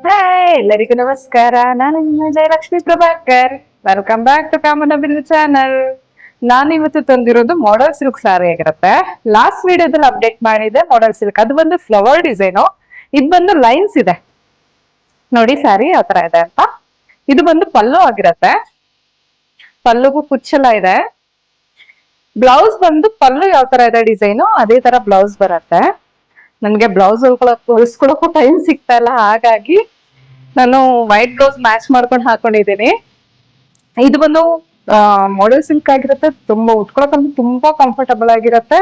Hi ಎಲ್ಲರಿಗೂ ನಮಸ್ಕಾರ. ನಾನು ನಿಮ್ಮ Jayalakshmi Prabhakar. Welcome back to common Abhivruddhi channel. ನಾನು ಇವತ್ತು ತಂದಿರೋದು ಮಾಡೆಲ್ ಸಿಲ್ಕ್ ಸಾರಿ ಆಗಿರುತ್ತೆ. ಲಾಸ್ಟ್ ವಿಡಿಯೋದಲ್ಲಿ ಅಪ್ಡೇಟ್ ಮಾಡಿದೆ ಮಾಡೆಲ್ ಸಿಲ್ಕ್, ಅದು ಬಂದು ಫ್ಲವರ್ ಡಿಸೈನು, ಇದು ಬಂದು ಲೈನ್ಸ್ ಇದೆ ನೋಡಿ ಸ್ಯಾರಿ ಯಾವ ತರ ಇದೆ ಅಂತ. ಇದು ಬಂದು ಪಲ್ಲು ಆಗಿರತ್ತೆ, ಪಲ್ಲುಗೂ ಕುಚ್ಚೆಲ್ಲ ಇದೆ. ಬ್ಲೌಸ್ ಬಂದು ಪಲ್ಲು ಯಾವ ತರ ಇದೆ ಡಿಸೈನು ಅದೇ ತರ ಬ್ಲೌಸ್ ಬರತ್ತೆ. ನನ್ಗೆ ಬ್ಲೌಸ್ ಹೊಲಿಸ್ಕೊಳಕ್ಕೂ ಟೈಮ್ ಸಿಗ್ತಾ ಇಲ್ಲ, ಹಾಗಾಗಿ ನಾನು ವೈಟ್ ಬ್ಲೌಸ್ ಮ್ಯಾಚ್ ಮಾಡ್ಕೊಂಡು ಹಾಕೊಂಡಿದ್ದೀನಿ. ಇದು ಬಂದು ಮಾಡೆಲ್ ಸಿಲ್ಕ್ ಆಗಿರುತ್ತೆ, ತುಂಬಾ ಉಟ್ಕೊಳಕ್ಕಂತೂ ತುಂಬಾ ಕಂಫರ್ಟಬಲ್ ಆಗಿರುತ್ತೆ.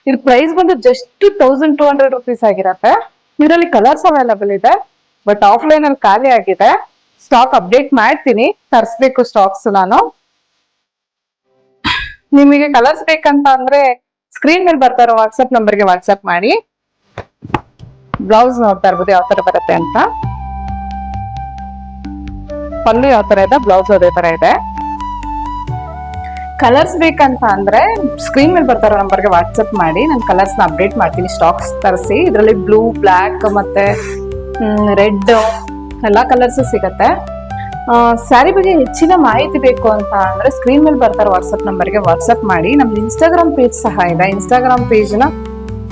ಇದು ಪ್ರೈಸ್ ಬಂದು ಜಸ್ಟ್ 1200 rupees ಆಗಿರುತ್ತೆ. ಇದರಲ್ಲಿ ಕಲರ್ಸ್ ಅವೈಲಬಲ್ ಇದೆ, ಬಟ್ ಆಫ್ಲೈನ್ ಅಲ್ಲಿ ಖಾಲಿ ಆಗಿದೆ. ಸ್ಟಾಕ್ ಅಪ್ಡೇಟ್ ಮಾಡ್ತೀನಿ, ತರಿಸ್ಬೇಕು ಸ್ಟಾಕ್ಸ್ ನಾನು. ನಿಮಗೆ ಕಲರ್ಸ್ ಬೇಕಂತ ಅಂದ್ರೆ ಸ್ಕ್ರೀನ್ ಮೇಲೆ ಬರ್ತಾ ಇರೋ ವಾಟ್ಸ್ಆಪ್ ನಂಬರ್ಗೆ ವಾಟ್ಸ್ಆಪ್ ಮಾಡಿ. ಬ್ಲೌಸ್ ನೋಡ್ತಾ ಇರ್ಬೋದು ಯಾವ ತರ ಬರುತ್ತೆ ಅಂತ. ಪಲ್ಲು ಯಾವ ತರ ಇದೆ, ಬ್ಲೌಸ್ ಅದೇ ತರ ಇದೆ. ಕಲರ್ಸ್ ಬೇಕಂತ ಅಂದ್ರೆ ಸ್ಕ್ರೀನ್ ಮೇಲೆ ಬರ್ತಾ ಇರೋ ನಂಬರ್ಗೆ ವಾಟ್ಸ್ಆಪ್ ಮಾಡಿ, ನಾನು ಕಲರ್ಸ್ ನ ಅಪ್ಡೇಟ್ ಮಾಡ್ತೀನಿ ಸ್ಟಾಕ್ಸ್ ತರಿಸಿ. ಇದರಲ್ಲಿ ಬ್ಲೂ, ಬ್ಲ್ಯಾಕ್ ಮತ್ತೆ ರೆಡ್ ಎಲ್ಲಾ ಕಲರ್ಸ್ ಸಿಗತ್ತೆ. ಸ್ಯಾರಿ ಬಗ್ಗೆ ಹೆಚ್ಚಿನ ಮಾಹಿತಿ ಬೇಕು ಅಂತ ಅಂದ್ರೆ ಸ್ಕ್ರೀನ್ ಮೇಲೆ ಬರ್ತಾ ಇರೋ ವಾಟ್ಸ್ಆಪ್ ನಂಬರ್ಗೆ ವಾಟ್ಸ್ಆಪ್ ಮಾಡಿ. ನಮ್ದು ಇನ್ಸ್ಟಾಗ್ರಾಮ್ ಪೇಜ್ ಸಹ ಇದೆ, ಇನ್ಸ್ಟಾಗ್ರಾಮ್ ಪೇಜ್ ನ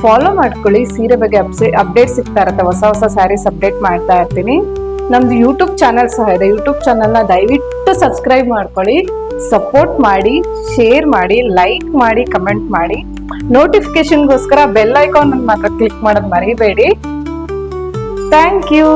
ಫಾಲೋ ಮಾಡ್ಕೊಳ್ಳಿ. ಸೀರೆ ಬಗ್ಗೆ ಅಪ್ಡೇಟ್ ಸಿಗ್ತಾ ಇರತ್ತೆ, ಹೊಸ ಹೊಸ ಸ್ಯಾರೀಸ್ ಅಪ್ಡೇಟ್ ಮಾಡ್ತಾ ಇರ್ತೀನಿ. ನಮ್ದು ಯೂಟ್ಯೂಬ್ ಚಾನಲ್ ಸಹ ಇದೆ, ಯೂಟ್ಯೂಬ್ ಚಾನಲ್ ನ ದಯವಿಟ್ಟು ಸಬ್ಸ್ಕ್ರೈಬ್ ಮಾಡ್ಕೊಳ್ಳಿ, ಸಪೋರ್ಟ್ ಮಾಡಿ, ಶೇರ್ ಮಾಡಿ, ಲೈಕ್ ಮಾಡಿ, ಕಮೆಂಟ್ ಮಾಡಿ. ನೋಟಿಫಿಕೇಶನ್ಗೋಸ್ಕರ ಬೆಲ್ ಐಕಾನ್ ಮಾತ್ರ ಕ್ಲಿಕ್ ಮಾಡೋದು ಮರಿಬೇಡಿ. Thank you.